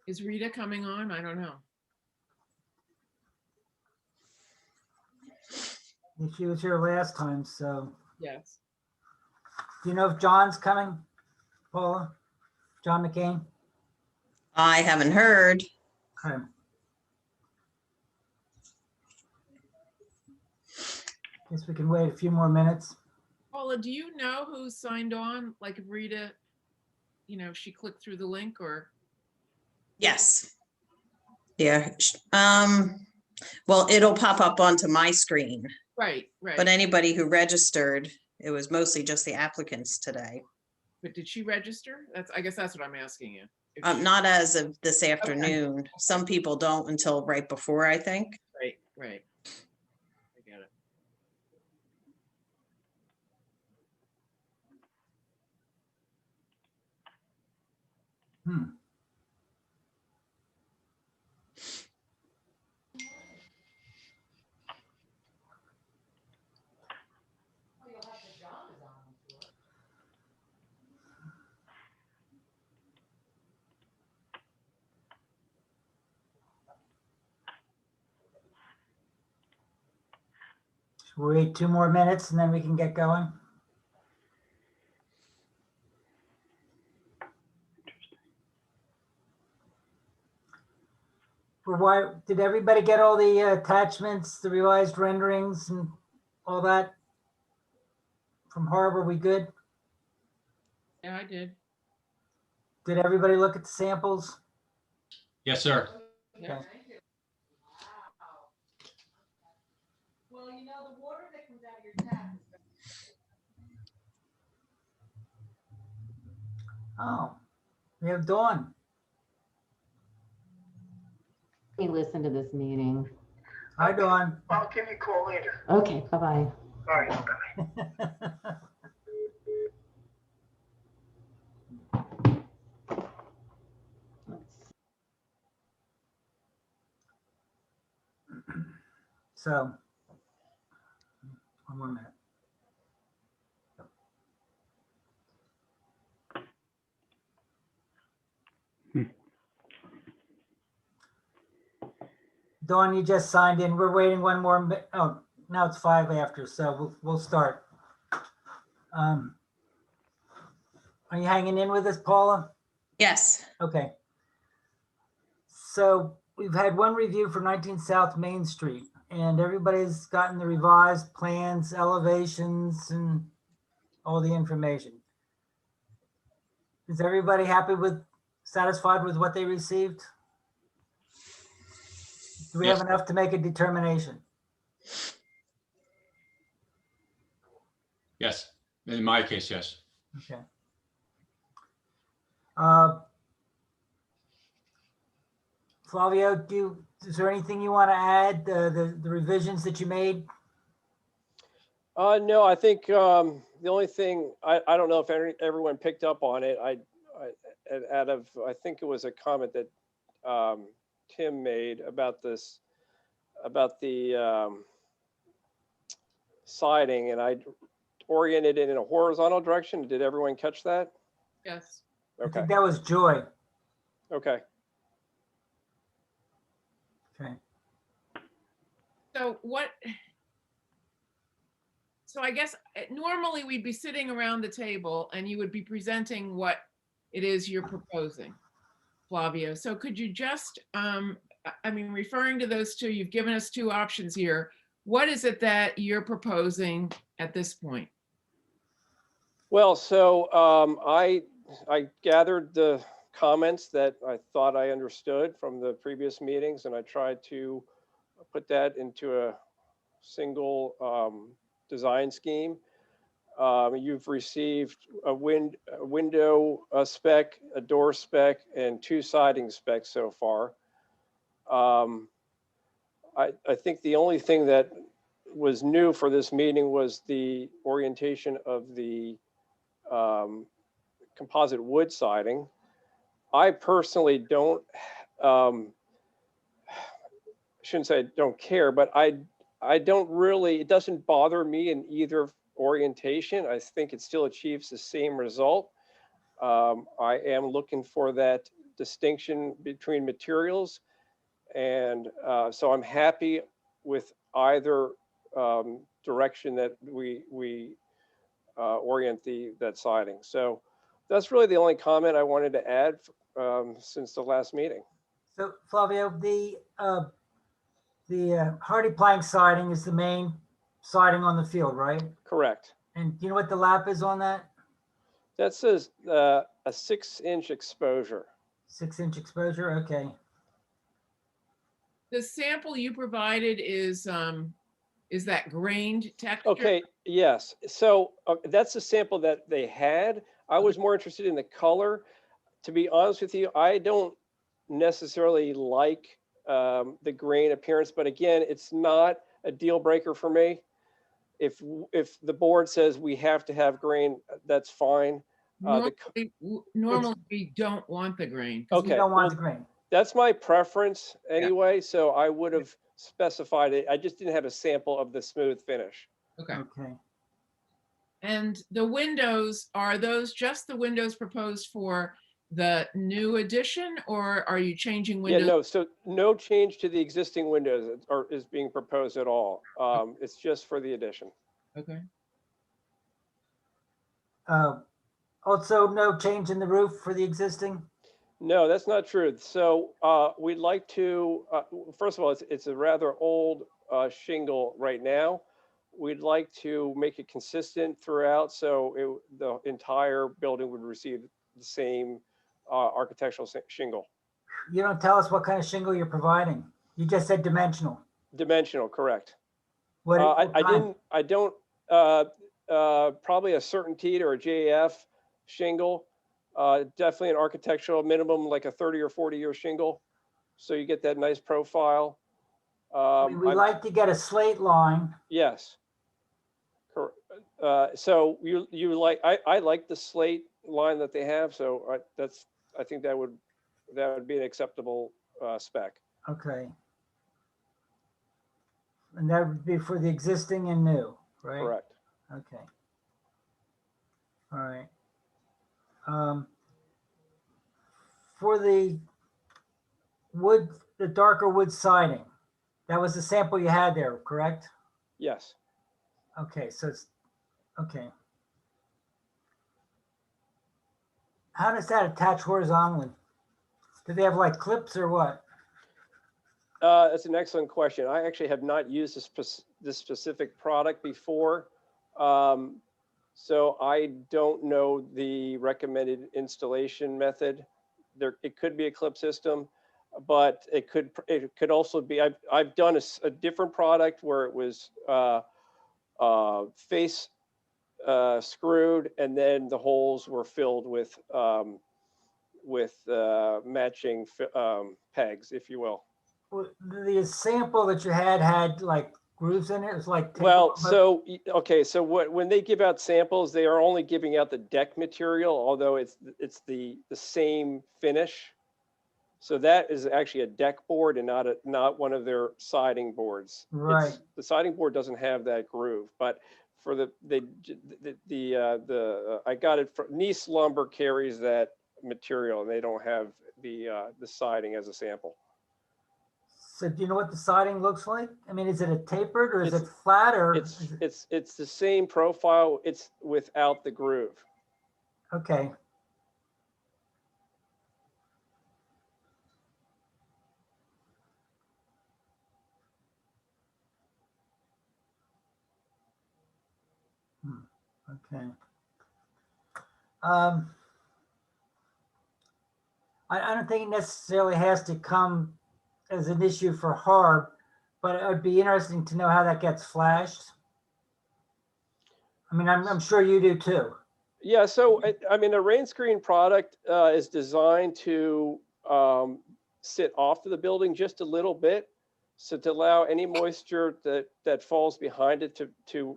Is Rita coming on? I don't know. She was here last time, so. Yes. Do you know if John's coming, Paula? John McCain? I haven't heard. Okay. Guess we can wait a few more minutes. Paula, do you know who signed on? Like if Rita, she clicked through the link or? Yes. Yeah. Well, it'll pop up onto my screen, Right, right. but anybody who registered, it was mostly just the applicants today. But did she register? I guess that's what I'm asking you. Not as of this afternoon. Okay. Some people don't until right before, I think. Right, right. I get it. We'll wait 2 more minutes and then we can get going. Did everybody get all the attachments, the revised renderings and all that from HARB? Are we good? Yeah, I did. Did everybody look at the samples? Yes, sir. Yeah. Okay. Well, the water that comes out of your tap is Oh, we have Dawn. Me listen to this meeting. Hi, Dawn. I'll give you a call later. Okay, bye-bye. All right, bye. So, one more minute. Dawn, you just signed in. We're waiting one more. Oh, now it's 5 after, so we'll start. Are you hanging in with us, Paula? Yes. Okay. So we've had one review for 19 South Main Street, and everybody's gotten the revised plans, elevations, and all the information. Is everybody satisfied with what they received? Do we have enough to make a determination? Yes. In my case, yes. Okay. Flavio, is there anything you want to add? The revisions that you made? No, I think the only thing I don't know if everyone picked up on it. I think it was a comment that Tim made about the siding, and I oriented it in a horizontal direction. Did everyone catch that? Yes. I Okay. think that was Joy. Okay. Okay. So I guess normally we'd be sitting around the table and you would be presenting what it is you're proposing, Flavio. So could you just, referring to those two, you've given us 2 options here. What is it that you're proposing at this point? Well, so I gathered the comments that I thought I understood from the previous meetings, and I tried to put that into a single design scheme. You've received a window spec, a door spec, and 2 siding specs so far. I think the only thing that was new for this meeting was the orientation of the composite wood siding. I personally don't, shouldn't say I don't care, but I don't really, it doesn't bother me in either orientation. I think it still achieves the same result. I am looking for that distinction between materials. And so I'm happy with either direction that we orient that siding. So that's really the only comment I wanted to add since the last meeting. So Flavio, the hardy plank siding is the main siding on the field, right? Correct. And do you know what the lap is on that? That says a 6-inch exposure. 6-inch exposure, okay. The sample you provided is that grained texture? Okay, yes. So that's the sample that they had. I was more interested in the color. To be honest with you, I don't necessarily like the grain appearance, but again, it's not a deal breaker for me. If the board says we have to have grain, that's fine. Normally we don't want the grain. 'Cause We Okay, don't want well, the grain. that's my preference anyway, so I would have specified it. I just didn't have a sample of the smooth finish. Okay. Okay. And the windows, are those just the windows proposed for the new addition, or are you changing Yeah, windows? no, so no change to the existing windows is being proposed at all. It's just for the addition. Okay. Also, no change in the roof for the existing? No, that's not true. So we'd like to, first of all, it's a rather old shingle right now. We'd like to make it consistent throughout, so the entire building would receive the same architectural shingle. You don't tell us what kind of shingle you're providing. You just said dimensional. Dimensional, correct. What I don't, probably a CertainTeed or a JF shingle. Definitely an architectural minimum, like a 30 or 40-year shingle. So you get that nice profile. we like to get a slate line. Yes. So you like, I like the slate line that they have. So I think that would be an acceptable spec. Okay. And that would be for the existing and new, right? Correct. Okay. All right. For the wood, the darker wood siding, that was the sample you had there, correct? Yes. Okay, so it's, okay. How does that attach horizontally? Do they have like clips or what? That's an excellent question. I actually have not used this specific product before. So I don't know the recommended installation method. It could be a clip system, but it could also be, I've done a different product where it was face screwed, and then the holes were filled with matching pegs, if you will. The sample that you had like grooves in it. It was like tape Well, over. so okay, so when they give out samples, they are only giving out the deck material, although it's the same finish. So that is actually a deck board and not one of their siding boards. Right. The siding board doesn't have that groove, but for I got it from Nice Lumber carries that material, and they don't have the siding as a sample. So do you know what the siding looks like? I mean, is it a tapered or is it flat or? It's the same profile. It's without the groove. Okay. Okay. I don't think it necessarily has to come as an issue for HARB, but it would be interesting to know how that gets flashed. I mean, I'm sure you do too. Yeah, so I mean, a rain screen product is designed to sit off of the building just a little bit, so to allow any moisture that falls behind it to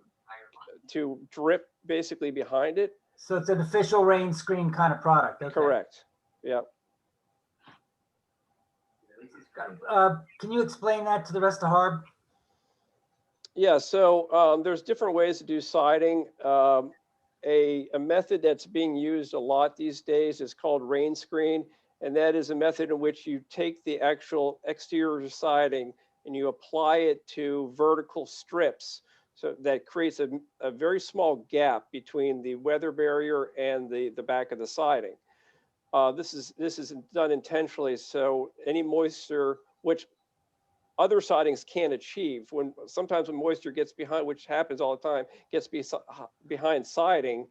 drip basically behind it. So it's an official rain screen kind of product. Okay. Correct. Yeah. Can you explain that to the rest of HARB? Yeah, so there's different ways to do siding. A method that's being used a lot these days is called rain screen. And that is a method in which you take the actual exterior siding and you apply it to vertical strips. So that creates a very small gap between the weather barrier and the back of the siding. This is done intentionally, so any moisture, which other sidings can't achieve, sometimes when moisture gets behind, which happens all the time, gets behind siding,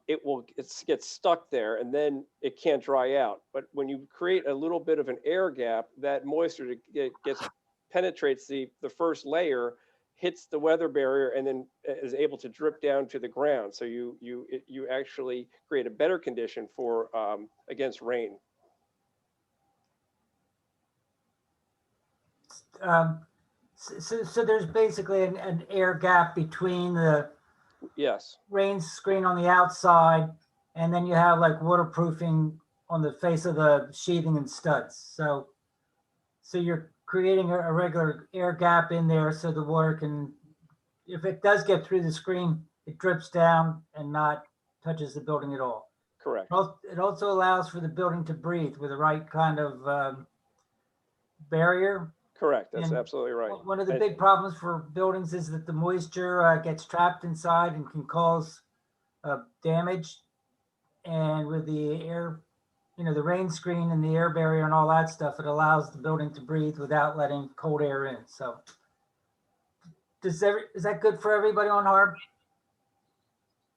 it gets stuck there and then it can't dry out. But when you create a little bit of an air gap, that moisture penetrates the first layer, hits the weather barrier, and then is able to drip down to the ground. So you actually create a better condition for against rain. So there's basically an air gap between the Yes, rain screen on the outside, and then you have like waterproofing on the face of the sheathing and studs. So you're creating a regular air gap in there so the water can, if it does get through the screen, it drips down and not touches the building at all. correct. It also allows for the building to breathe with the right kind of barrier. Correct. That's And absolutely right. One of the And- big problems for buildings is that the moisture gets trapped inside and can cause damage. And with the air, the rain screen and the air barrier and all that stuff, it allows the building to breathe without letting cold air in. So is that good for everybody on HARB?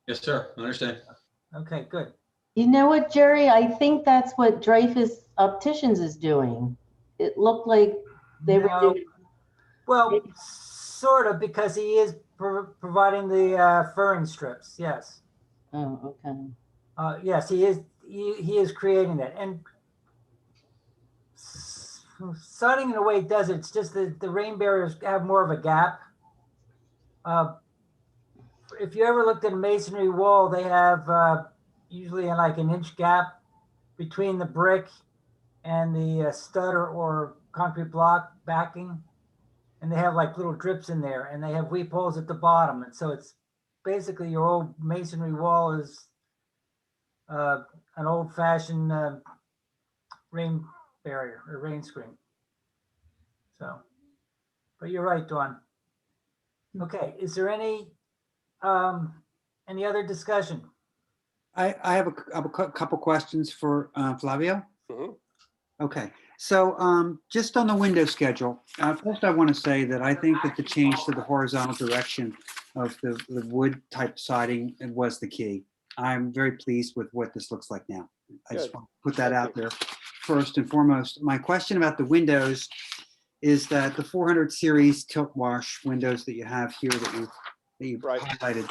Yes, sir. I understand. Okay, good. You know what, Jerry? I think that's what Dreyfus Opticians is doing. It looked like they were No. doing. Well, sort of, because he is providing the furring strips. Yes. Oh, okay. Yes, he is. He is creating that, and siding in a way does it. It's just that the rain barriers have more of a gap. If you ever looked at a masonry wall, they have usually like an inch gap between the brick and the stud or concrete block backing, and they have like little drips in there, and they have weep holes at the bottom, and so it's basically your old masonry wall is an old-fashioned rain barrier or rain screen. So, but you're right, Dawn. Okay, is there any other discussion? I have a couple questions for Flavio. Mhm. Okay, so just on the window schedule, first I want to say that I think that the change to the horizontal direction of the wood type siding was the key. I'm very pleased with what this looks like now. I just Good. want to put that Thank out there first and foremost. My question about the windows is that the 400 series tilt wash windows that you have here that you've Right. highlighted.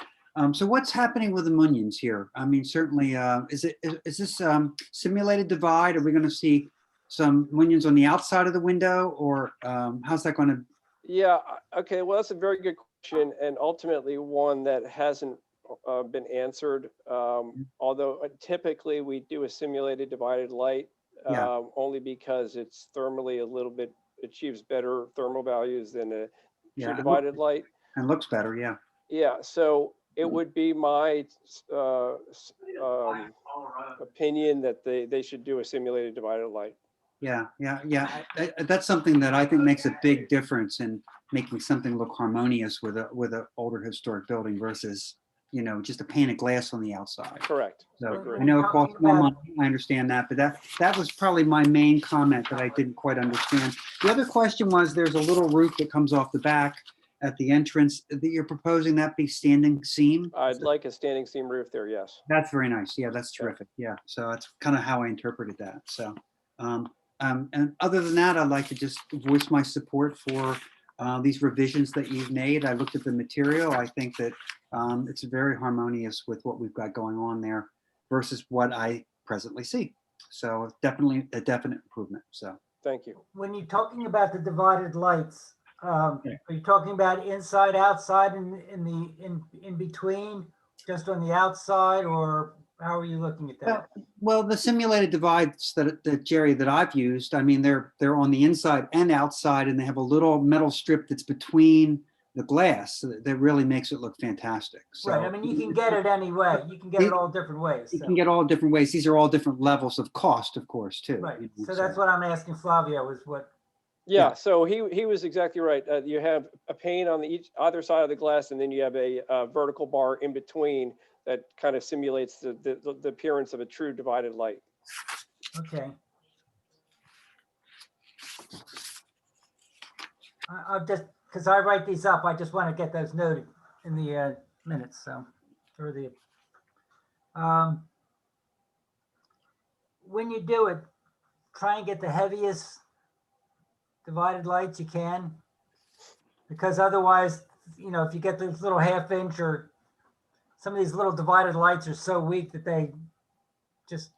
So what's happening with the mullions here? I mean, certainly, is this simulated divide? Are we going to see some mullions on the outside of the window, or how's that going to? Yeah, okay, well, that's a very good question, and ultimately one that hasn't been answered. Although typically we do a simulated divided light, Yeah. only because it's thermally a little bit, achieves better thermal values than a Yeah, true divided light. and looks better, yeah. Yeah, so it would be my opinion that they should do a simulated divided light. Yeah. That's something that I think makes a big difference in making something look harmonious with a older historic building versus, just a pane of glass on the outside. Correct. So Agree. I know it costs more money, I understand that, but that was probably my main comment that I didn't quite understand. The other question was, there's a little roof that comes off the back at the entrance that you're proposing that be standing seam? I'd like a standing seam roof there, yes. That's very nice. Yeah, that's terrific. Yeah, so that's kind of how I interpreted that. So, and other than that, I'd like to just voice my support for these revisions that you've made. I looked at the material. I think that it's very harmonious with what we've got going on there versus what I presently see. So definitely a definite improvement. So Thank you. When you're talking about the divided lights, are you talking about inside, outside, in between, just on the outside, or how are you looking at that? well, the simulated divides that Jerry, that I've used, I mean, they're on the inside and outside, and they have a little metal strip that's between the glass that really makes it look fantastic. So Right, I mean, you can get it any way. You can get it all different ways. you so. can get all different ways. These are all different levels of cost, of course, too. Right, you know, so that's what I'm asking Flavio is what, Yeah, so he was exactly right. You have a pane on either side of the glass, and then you have a vertical bar in between that kind of simulates the appearance of a true divided light. okay. I'll just, because I write these up, I just want to get those noted in the minutes, so, or the, when you do it, try and get the heaviest divided lights you can, because otherwise, you know, if you get this little 1/2 inch or some of these little divided lights are so weak that they just,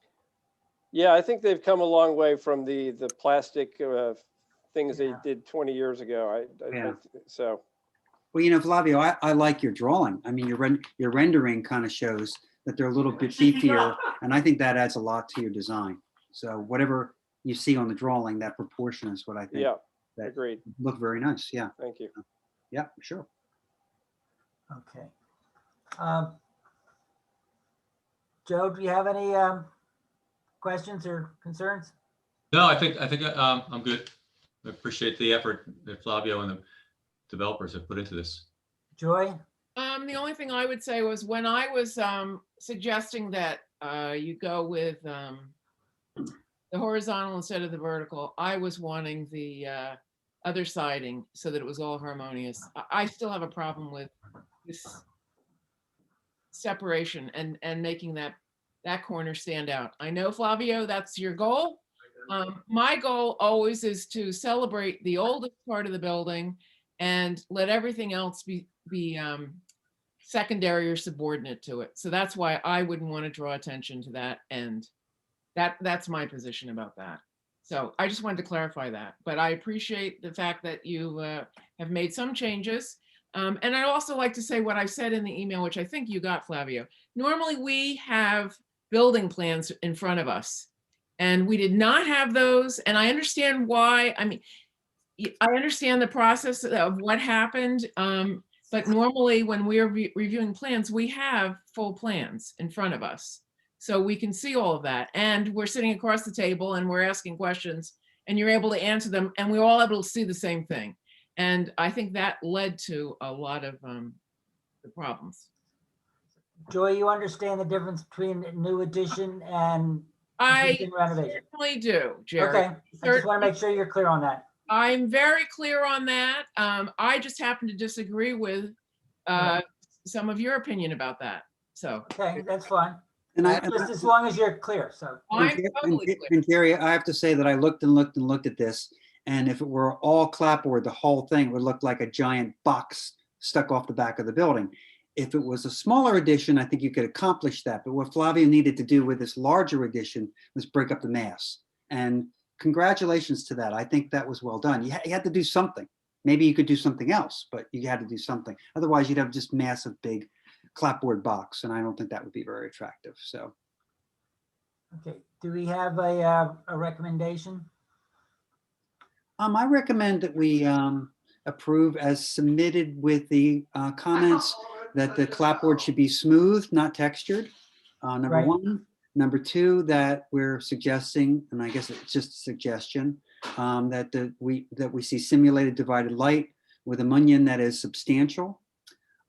Yeah, I think they've come a long way from the plastic things Yeah. they did 20 years ago. Yeah. So. Well, you know, Flavio, I like your drawing. I mean, your rendering kind of shows that they're a little bit beefier, and I think that adds a lot to your design. So whatever you see on the drawing, that proportion is what I think Yeah, that agreed. look very nice. Yeah, Thank you. yeah, sure. okay. Joe, do you have any questions or concerns? No, I think I'm good. I appreciate the effort that Flavio and the developers have put into this. Joy? The only thing I would say was when I was suggesting that you go with the horizontal instead of the vertical, I was wanting the other siding so that it was all harmonious. I still have a problem with this separation and making that corner stand out. I know, Flavio, that's your goal. My goal always is to celebrate the oldest part of the building and let everything else be secondary or subordinate to it. So that's why I wouldn't want to draw attention to that end. That's my position about that. So I just wanted to clarify that, but I appreciate the fact that you have made some changes. And I'd also like to say what I said in the email, which I think you got, Flavio. Normally we have building plans in front of us, and we did not have those. And I understand why. I mean, I understand the process of what happened. But normally when we're reviewing plans, we have full plans in front of us. So we can see all of that. And we're sitting across the table and we're asking questions and you're able to answer them and we're all able to see the same thing. And I think that led to a lot of the problems. Joy, you understand the difference between new addition and I existing renovation? certainly do, Jerry. Okay, I just want to make sure you're clear on that. I'm very clear on that. I just happen to disagree with some of your opinion about that. So. Okay, that's fine. And Just as long as you're clear, so. I'm totally clear. and Jerry, I have to say that I looked and looked and looked at this, and if it were all clapboard, the whole thing would look like a giant box stuck off the back of the building. If it was a smaller addition, I think you could accomplish that. But what Flavio needed to do with this larger addition was break up the mass. And congratulations to that. I think that was well done. You had to do something. Maybe you could do something else, but you had to do something. Otherwise, you'd have just massive, big clapboard box, and I don't think that would be very attractive. So, Okay, do we have a recommendation? I recommend that we approve as submitted with the comments that the clapboard should be smooth, not textured. Number Right. one. Number two, that we're suggesting, and I guess it's just a suggestion, that we see simulated divided light with a mullion that is substantial,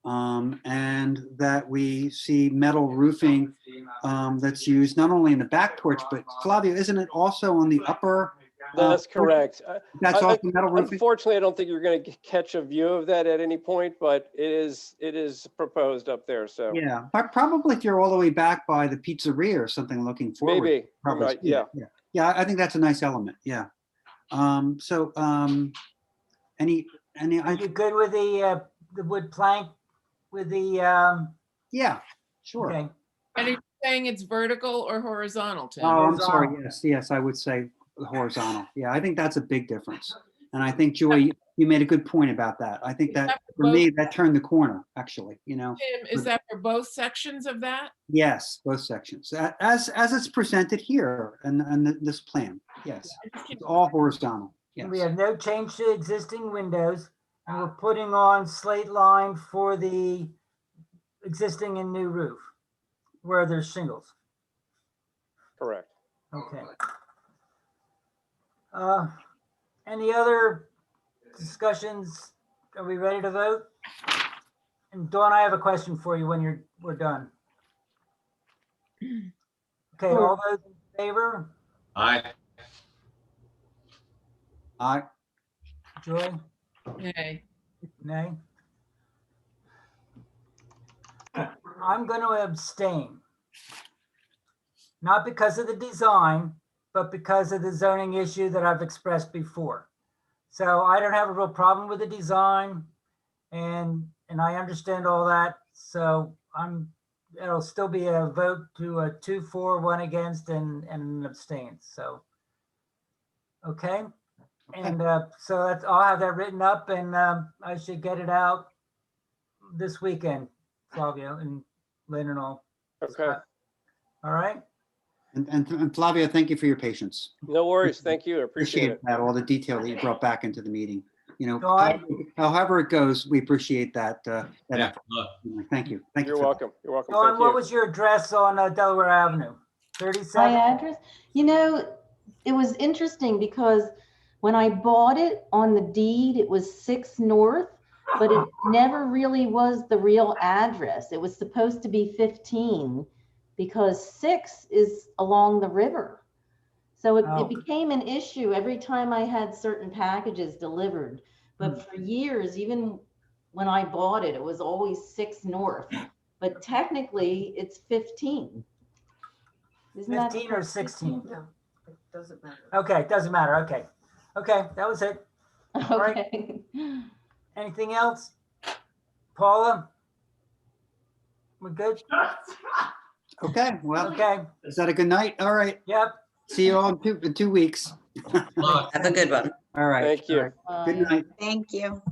and that we see metal roofing that's used not only in the back porch, but Flavio, isn't it also on the upper? That's correct. That's also metal roofing? Unfortunately, I don't think you're going to catch a view of that at any point, but it is proposed up there. So Yeah, but probably if you're all the way back by the pizzeria or something looking forward. maybe, Probably, right, yeah. Yeah, I think that's a nice element. Yeah. So, any, Are you good with the wood plank with the, yeah, sure. okay, And are you saying it's vertical or horizontal, Tim? Oh, I'm sorry. Horizontal. Yes, I would say horizontal. Yeah, I think that's a big difference. And I think Joy, you made a good point about that. I think Is that that for me, that turned the corner, actually, you know? Tim, is that for both sections of that? Yes, both sections, as it's presented here and this plan. Yes, it's all horizontal. Yes. we have no change to existing windows. And we're putting on slate line for the existing and new roof where there's shingles. Correct. Okay. Any other discussions? Are we ready to vote? And Dawn, I have a question for you when we're done. Okay, all those in favor? Aye. Aye. Joy? Yay. Nay? I'm going to abstain. Not because of the design, but because of the zoning issue that I've expressed before. So I don't have a real problem with the design and I understand all that. So it'll still be a vote to a 2 for, 1 against and an abstain. So, okay. And so I'll have that written up and I should get it out this weekend, Flavio and Lynn and all. Okay. All right. And Flavio, thank you for your patience. No worries. Thank you. I appreciate it. That, all the detail that you brought back into the meeting. You know, Dawn? however it goes, we appreciate that. Yeah. effort. Thank you. Thank you. You're for that. welcome. You're welcome. Dawn, Thank what you. was your address on Delaware Avenue? My 37? address, you know, it was interesting because when I bought it on the deed, it was 6 North, but it never really was the real address. It was supposed to be 15 because 6 is along the river. So Oh. it became an issue every time I had certain packages delivered. But for years, even when I bought it, it was always 6 North, but technically it's 15. Isn't that 15 or 16? No, it doesn't matter. Okay, doesn't matter. Okay. Okay, that was it. right. Okay. Anything else? Paula? We're good? Okay, well, Okay, is that a good night? All right. yep. See you all in 2 weeks. Look. Have a good one. All right. Thank you. All right. Good night. Thank you.